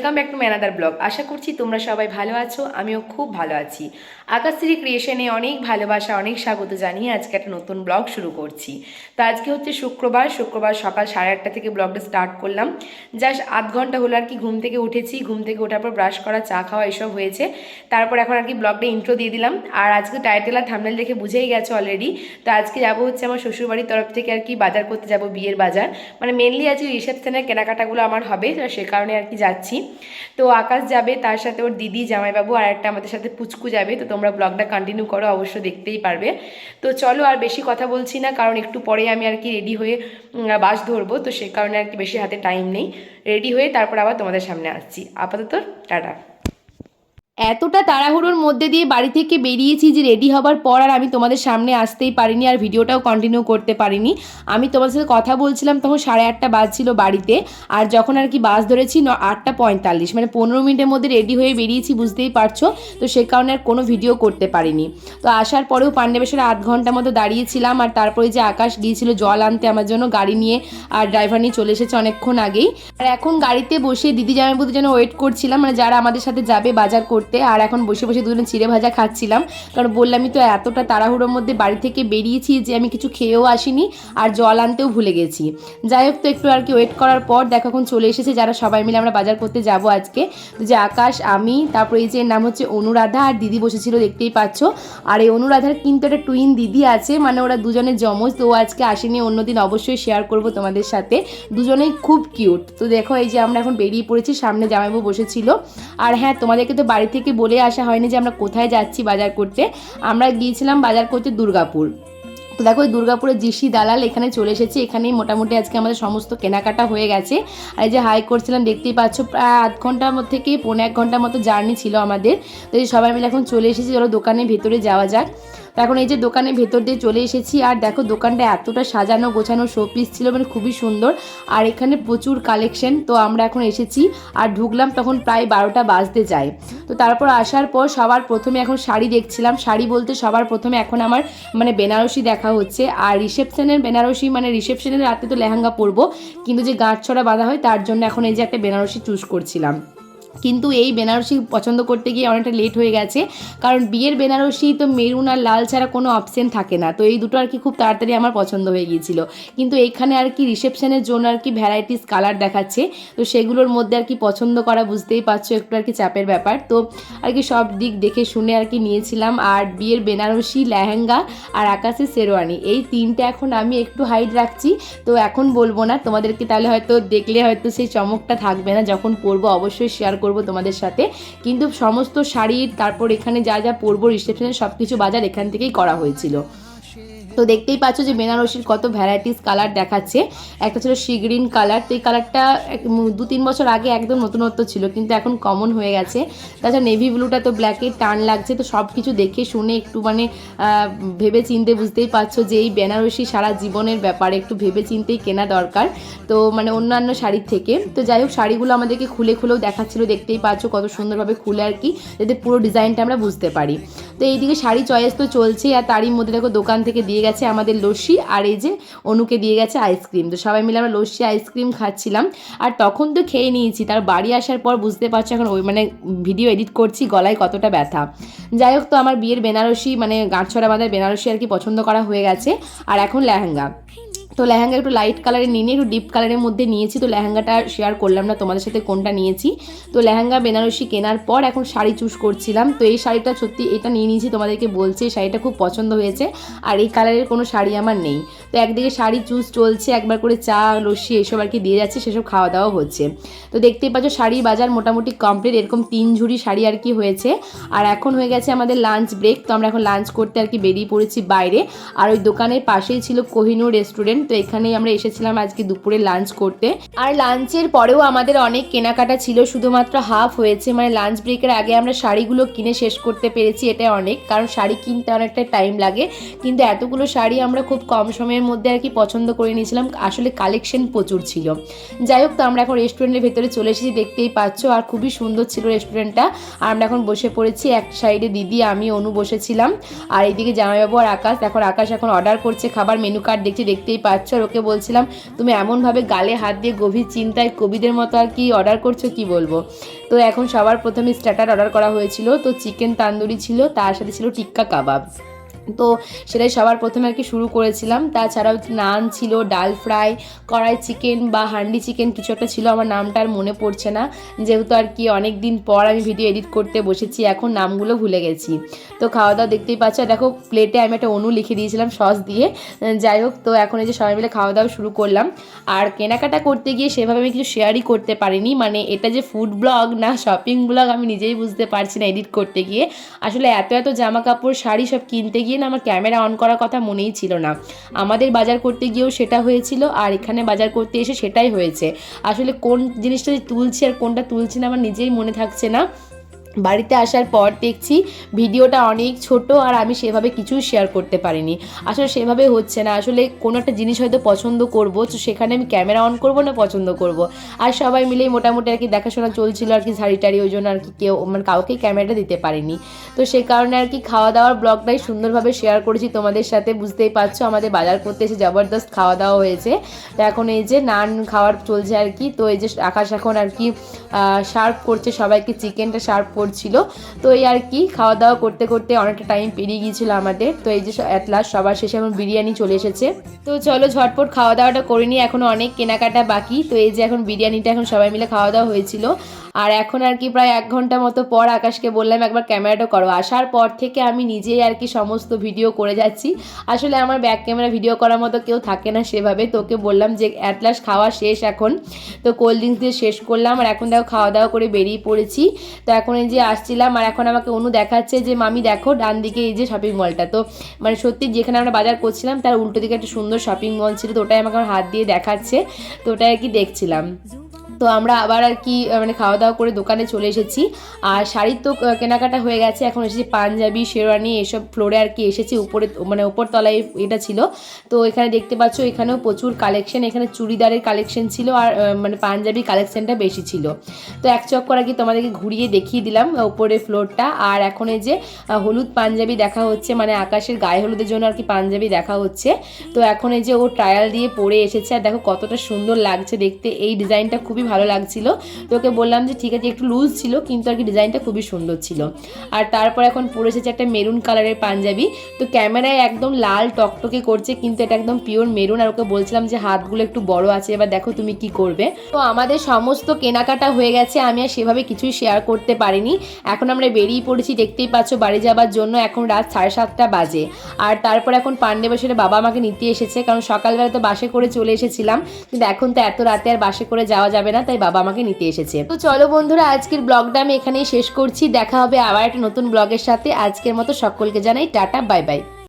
Welcome back to my another blog. আশা করছি তোমরা সবাই ভালো আছো, আমিও খুব ভালো আছি। আকাশশ্রী ক্রিয়েশনে অনেক ভালোবাসা, অনেক স্বাগত জানিয়ে আজকে একটা নতুন ব্লগ শুরু করছি। তো আজকে হচ্ছে শুক্রবার সকাল 8:30 থেকে ব্লগটা স্টার্ট করলাম। জাস্ট আধ ঘন্টা হলো আর কি ঘুম থেকে উঠেছি। ঘুম থেকে ওঠার পর ব্রাশ করা, চা খাওয়া এসব হয়েছে। তারপর এখন আর কি ব্লগটা ইন্ট্রো দিয়ে দিলাম। আর আজকে টাইটেল আর থাম্বনেল দেখে বুঝেই গেছো অলরেডি। তো আজকে যাবো হচ্ছে আমার শ্বশুরবাড়ির তরফ থেকে আর কি বাজার করতে যাব, বিয়ের বাজার। মানে মেনলি আজকে রিসেপশনের কেনাকাটাগুলো আমার হবে, সে কারণে আর কি যাচ্ছি। তো আকাশ যাবে, তার সাথে ওর দিদি, জামাইবাবু আর একটা আমাদের সাথে পুচকু যাবে। তো তোমরা ব্লগটা কন্টিনিউ করো, অবশ্য দেখতেই পারবে। তো চলো আর বেশি কথা বলছি না, কারণ একটু পরে আমি আর কি রেডি হয়ে বাস ধরবো। তো সে কারণে আর কি বেশি হাতে টাইম নেই। রেডি হয়ে তারপর আবার তোমাদের সামনে আসছি। আপাতত টাটা। এতটা তাড়াহুড়োর মধ্যে দিয়ে বাড়ি থেকে বেরিয়েছি যে রেডি হবার পর আর আমি তোমাদের সামনে আসতেই পারিনি, আর ভিডিওটাও কন্টিনিউ করতে পারিনি। আমি তোমাদের সাথে কথা বলছিলাম তখন 8:30 বাজছিল বাড়িতে। আর যখন আর কি বাস ধরেছি 8:45, মানে 15 মিনিটের মধ্যে রেডি হয়ে বেরিয়েছি, বুঝতেই পারছো। তো সে কারণে আর কোনো ভিডিও করতে পারিনি। তো আসার পরেও পান্ডবেশ্বরে আধ ঘন্টা মতো দাঁড়িয়েছিলাম। আর তারপরে যে আকাশ গিয়েছিল জল আনতে আমার জন্য গাড়ি নিয়ে, আর ড্রাইভার নিয়ে চলে এসেছে অনেকক্ষণ আগেই। আর এখন গাড়িতে বসে দিদি জামাইবাবুদের জন্য ওয়েট করছিলাম, মানে যারা আমাদের সাথে যাবে বাজার করতে। আর এখন বসে বসে দুজনে চিড়ে ভাজা খাচ্ছিলাম, কারণ বললামই তো এতটা তাড়াহুড়োর মধ্যে বাড়ি থেকে বেরিয়েছি যে আমি কিছু খেয়েও আসিনি আর জল আনতেও ভুলে গেছি। যাই হোক, তো একটু আর কি ওয়েট করার পর দেখো এখন চলে এসেছে যারা সবাই মিলে আমরা বাজার করতে যাব আজকে। তো যে আকাশ, আমি, তারপরে এই যে নাম হচ্ছে অনুরাধা, আর দিদি বসেছিল দেখতেই পাচ্ছ। আর এই অনুরাধার কিন্তু একটা টুইন দিদি আছে, মানে ওরা দুজনে যমজ। তো ও আজকে আসেনি, অন্যদিন অবশ্যই শেয়ার করব তোমাদের সাথে। দুজনেই খুব কিউট। তো দেখো এই যে আমরা এখন বেরিয়ে পড়েছি, সামনে জামাইবাবু বসেছিল। আর হ্যাঁ, তোমাদেরকে তো বাড়ি থেকে বলে আসা হয়নি যে আমরা কোথায় যাচ্ছি বাজার করতে। আমরা গিয়েছিলাম বাজার করতে দুর্গাপুর। তো দেখো দুর্গাপুরের জিসি দালাল এখানে চলে এসেছি। এখানেই মোটামুটি আজকে আমাদের সমস্ত কেনাকাটা হয়ে গেছে। আর এই যে হাই করছিলাম দেখতেই পাচ্ছ, প্রায় আধ ঘন্টার মধ্যে থেকে 1.5 ঘন্টার মতো জার্নি ছিল আমাদের। তো এই সবাই মিলে এখন চলে এসেছি, চলো দোকানের ভেতরে যাওয়া যাক। তো এখন এই যে দোকানের ভেতর দিয়ে চলে এসেছি। আর দেখো দোকানটা এতটা সাজানো গোছানো, শোপিস ছিল, মানে খুবই সুন্দর। আর এখানে প্রচুর কালেকশন। তো আমরা এখন এসেছি আর ঢুকলাম তখন প্রায় 12টা বাজতে যায়। তো তারপর আসার পর সবার প্রথমে এখন শাড়ি দেখছিলাম। শাড়ি বলতে সবার প্রথমে এখন আমার মানে বেনারসি দেখা হচ্ছে। আর রিসেপশনের বেনারসি, মানে রিসেপশনের রাতে তো লেহেঙ্গা পরবো, কিন্তু যে গাঁটছড়া বাঁধা হয় তার জন্য এখন এই যে একটা বেনারসি চুজ করছিলাম। কিন্তু এই বেনারসি পছন্দ করতে গিয়ে অনেকটা লেট হয়ে গেছে, কারণ বিয়ের বেনারসি তো মেরুন আর লাল ছাড়া কোনো অপশন থাকে না। তো এই দুটো আর কি খুব তাড়াতাড়ি আমার পছন্দ হয়ে গিয়েছিল। কিন্তু এইখানে আর কি রিসেপশনের জন্য আর কি ভ্যারাইটিস কালার দেখাচ্ছে। তো সেগুলোর মধ্যে আর কি পছন্দ করা, বুঝতেই পারছো, একটু আর কি চাপের ব্যাপার। তো আর কি সব দিক দেখে শুনে আর কি নিয়েছিলাম। আর বিয়ের বেনারসি, লেহেঙ্গা আর আকাশের শেরওয়ানি, এই তিনটে এখন আমি একটু হাইড রাখছি। তো এখন বলবো না তোমাদেরকে, তাহলে হয়তো দেখলে হয়তো সেই চমকটা থাকবে না। যখন পরবো অবশ্যই শেয়ার করব তোমাদের সাথে। কিন্তু সমস্ত শাড়ির, তারপর এখানে যা যা পরবো রিসেপশনের সব কিছু বাজার এখান থেকেই করা হয়েছিল। তো দেখতেই পাচ্ছ যে বেনারসির কত ভ্যারাইটিস কালার দেখাচ্ছে। একটা ছিল সি গ্রিন কালার। তো এই কালারটা 2-3 বছর আগে একদম নতুনত্ব ছিল, কিন্তু এখন কমন হয়ে গেছে। তাছাড়া নেভি ব্লুটা তো ব্ল্যাকের টান লাগছে। তো সব কিছু দেখে শুনে একটু মানে ভেবে চিনতে, বুঝতেই পারছো যে এই বেনারসি সারা জীবনের ব্যাপারে একটু ভেবে চিনতেই কেনা দরকার। তো মানে অন্যান্য শাড়ির থেকে। তো যাই হোক, শাড়িগুলো আমাদেরকে খুলে খুলেও দেখাচ্ছিল, দেখতেই পাচ্ছ কত সুন্দরভাবে খুলে আর কি, যাতে পুরো ডিজাইনটা আমরা বুঝতে পারি। তো এইদিকে শাড়ি চয়েস তো চলছেই, আর তারই মধ্যে দেখো দোকান থেকে দিয়ে গেছে আমাদের লস্যি, আর এই যে অনুকে দিয়ে গেছে আইসক্রিম। তো সবাই মিলে আমরা লস্যি আইসক্রিম খাচ্ছিলাম। আর তখন তো খেয়ে নিয়েছি, তার বাড়ি আসার পর বুঝতে পারছো এখন ওই মানে ভিডিও এডিট করছি, গলায় কতটা ব্যথা। যাই হোক, তো আমার বিয়ের বেনারসি, মানে গাঁটছড়া বাঁধার বেনারসি আর কি পছন্দ করা হয়ে গেছে। আর এখন লেহেঙ্গা। তো লেহেঙ্গা একটু লাইট কালারে নিয়ে একটু ডিপ কালারের মধ্যে নিয়েছি। তো লেহেঙ্গাটা শেয়ার করলাম না তোমাদের সাথে কোনটা নিয়েছি। তো লেহেঙ্গা বেনারসি কেনার পর এখন শাড়ি চুজ করছিলাম। তো এই শাড়িটা সত্যি এটা নিয়ে নিয়েছি, তোমাদেরকে বলছি এই শাড়িটা খুব পছন্দ হয়েছে। আর এই কালারের কোনো শাড়ি আমার নেই। তো একদিকে শাড়ি চুজ চলছে, একবার করে চা লস্যি এসব আর কি দিয়ে যাচ্ছে, সেসব খাওয়া দাওয়া হচ্ছে। তো দেখতেই পাচ্ছ শাড়ির বাজার মোটামুটি কমপ্লিট। এরকম 3 ঝুড়ি শাড়ি আর কি হয়েছে। আর এখন হয়ে গেছে আমাদের লাঞ্চ ব্রেক। তো আমরা এখন লাঞ্চ করতে আর কি বেরিয়ে পড়েছি বাইরে। আর ওই দোকানের পাশেই ছিল কোহিনূর রেস্টুরেন্ট। তো এখানেই আমরা এসেছিলাম আজকে দুপুরে লাঞ্চ করতে। আর লাঞ্চের পরেও আমাদের অনেক কেনাকাটা ছিল, শুধুমাত্র হাফ হয়েছে। মানে লাঞ্চ ব্রেকের আগে আমরা শাড়িগুলো কিনে শেষ করতে পেরেছি, এটা অনেক, কারণ শাড়ি কিনতে অনেকটা টাইম লাগে। কিন্তু এতগুলো শাড়ি আমরা খুব কম সময়ের মধ্যে আর কি পছন্দ করে নিয়েছিলাম। আসলে কালেকশন প্রচুর ছিল। যাই হোক, তো আমরা এখন রেস্টুরেন্টের ভেতরে চলে এসেছি, দেখতেই পাচ্ছ। আর খুবই সুন্দর ছিল রেস্টুরেন্টটা। আর আমরা এখন বসে পড়েছি, এক সাইডে দিদি, আমি, অনু বসেছিলাম। আর এইদিকে জামাইবাবু আর আকাশ। এখন আকাশ এখন অর্ডার করছে খাবার, মেনু কার্ড দেখছি, দেখতেই পারছো। আর ওকে বলছিলাম তুমি এমনভাবে গালে হাত দিয়ে গভীর চিন্তায় কবিদের মতো আর কি অর্ডার করছো, কি বলবো। তো এখন সবার প্রথমে স্টার্টার অর্ডার করা হয়েছিল। তো চিকেন তান্দুরি ছিল, তার সাথে ছিল টিক্কা কাবাব। তো সেটাই সবার প্রথমে আর কি শুরু করেছিলাম। তাছাড়াও নান ছিল, ডাল ফ্রাই, কড়াই চিকেন বা হান্ডি চিকেন কিছু একটা ছিল, আমার নামটা আর মনে পড়ছে না, যেহেতু আর কি অনেক দিন পর আমি ভিডিও এডিট করতে বসেছি, এখন নামগুলো ভুলে গেছি। তো খাওয়া দাওয়া দেখতেই পাচ্ছ, দেখো প্লেটে আমি একটা অনু লিখে দিয়েছিলাম সস দিয়ে। যাই হোক, তো এখন এই যে সবাই মিলে খাওয়া দাওয়া শুরু করলাম। আর কেনাকাটা করতে গিয়ে সেভাবে আমি কিছু শেয়ারই করতে পারিনি, মানে এটা যে ফুড ব্লগ না শপিং ব্লগ আমি নিজেই বুঝতে পারছি না এডিট করতে গিয়ে। আসলে এত এত জামা কাপড় শাড়ি সব কিনতে গিয়ে না আমার ক্যামেরা অন করার কথা মনেই ছিল না। আমাদের বাজার করতে গিয়েও সেটা হয়েছিল, আর এখানে বাজার করতে এসে সেটাই হয়েছে। আসলে কোন জিনিসটা তুলছি আর কোনটা তুলছি না আমার নিজেই মনে থাকছে না। বাড়িতে আসার পর দেখছি ভিডিওটা অনেক ছোট, আর আমি সেভাবে কিছুই শেয়ার করতে পারিনি। আসলে সেভাবে হচ্ছে না, আসলে কোনো একটা জিনিস হয়তো পছন্দ করব, তো সেখানে আমি ক্যামেরা অন করব না পছন্দ করব। আর সবাই মিলেই মোটামুটি আর কি দেখাশোনা চলছিল আর কি, শাড়ি টাড়ি, ওই জন্য আর কি কেউ মানে কাউকেই ক্যামেরাটা দিতে পারিনি। তো সেই কারণে আর কি খাওয়া দাওয়ার ব্লগটাই সুন্দরভাবে শেয়ার করেছি তোমাদের সাথে। বুঝতেই পারছো আমাদের বাজার করতে এসে জবরদস্ত খাওয়া দাওয়া হয়েছে। তো এখন এই যে নান খাওয়ার চলছে আর কি। তো এই যে আকাশ এখন আর কি সার্ভ করছে সবাইকে, চিকেনটা সার্ভ করছিল। তো এই আর কি খাওয়া দাওয়া করতে করতে অনেকটা টাইম পেরিয়ে গিয়েছিল আমাদের। তো এই যে অ্যাট লাস্ট সবার শেষে এখন বিরিয়ানি চলে এসেছে। তো চলো ঝটপট খাওয়া দাওয়াটা করে নিই, এখনও অনেক কেনাকাটা বাকি। তো এই যে এখন বিরিয়ানিটা এখন সবাই মিলে খাওয়া দাওয়া হয়েছিল। আর এখন আর কি প্রায় 1 ঘন্টা মতো পর আকাশকে বললাম একবার ক্যামেরাটা করো। আসার পর থেকে আমি নিজেই আর কি সমস্ত ভিডিও করে যাচ্ছি। আসলে আমার ব্যাক ক্যামেরা ভিডিও করার মতো কেউ থাকে না সেভাবে। তোকে বললাম যে অ্যাট লাস্ট খাওয়া শেষ এখন। তো কোল্ড ড্রিঙ্কস দিয়ে শেষ করলাম, আর এখন দেখো খাওয়া দাওয়া করে বেরিয়ে পড়েছি। তো এখন এই যে আসছিলাম, আর এখন আমাকে অনু দেখাচ্ছে যে মামি দেখো ডান দিকে এই যে শপিং মলটা। তো মানে সত্যি যেখানে আমরা বাজার করছিলাম তার উল্টো দিকে একটা সুন্দর শপিং মল ছিল, তো ওটাই আমাকে আমার হাত দিয়ে দেখাচ্ছে। তো ওটাই আর কি দেখছিলাম। তো আমরা আবার আর কি মানে খাওয়া দাওয়া করে দোকানে চলে এসেছি। আর শাড়ির তো কেনাকাটা হয়ে গেছে, এখন এসেছি পাঞ্জাবি, শেরওয়ানি এসব ফ্লোরে আর কি এসেছি। উপরে মানে ওপর তলায় এটা ছিল। তো এখানে দেখতে পাচ্ছ এখানেও প্রচুর কালেকশন, এখানে চুড়িদারের কালেকশন ছিল, আর মানে পাঞ্জাবি কালেকশনটা বেশি ছিল। তো এক চক্কর আর কি তোমাদেরকে ঘুরিয়ে দেখিয়ে দিলাম উপরে ফ্লোরটা। আর এখন এই যে হলুদ পাঞ্জাবি দেখা হচ্ছে, মানে আকাশের গায়ে হলুদের জন্য আর কি পাঞ্জাবি দেখা হচ্ছে। তো এখন এই যে ও ট্রায়াল দিয়ে পরে এসেছে, আর দেখো কতটা সুন্দর লাগছে দেখতে, এই ডিজাইনটা খুবই ভালো লাগছিল। তো ওকে বললাম যে ঠিক আছে, একটু লুজ ছিল কিন্তু আর কি ডিজাইনটা খুবই সুন্দর ছিল। আর তারপর এখন পরে এসেছে একটা মেরুন কালারের পাঞ্জাবি। তো ক্যামেরায় একদম লাল টকটকে করছে, কিন্তু এটা একদম পিওর মেরুন। আর ওকে বলছিলাম যে হাতগুলো একটু বড় আছে, এবার দেখো তুমি কি করবে। তো আমাদের সমস্ত কেনাকাটা হয়ে গেছে, আমি আর সেভাবে কিছুই শেয়ার করতে পারিনি। এখন আমরা বেরিয়ে পড়েছি, দেখতেই পাচ্ছ বাড়ি যাবার জন্য। এখন রাত 7:30 বাজে। আর তারপর এখন পান্ডে বসে বাবা আমাকে নিতে এসেছে, কারণ সকালবেলা তো বাসে করে চলে এসেছিলাম, কিন্তু এখন তো এত রাতে আর বাসে করে যাওয়া যাবে না, তাই বাবা আমাকে নিতে এসেছে। তো চলো বন্ধুরা, আজকের ব্লগটা আমি এখানেই শেষ করছি। দেখা হবে আবার একটা নতুন ব্লগের সাথে। আজকের মতো সকলকে জানাই টাটা, বাই বাই।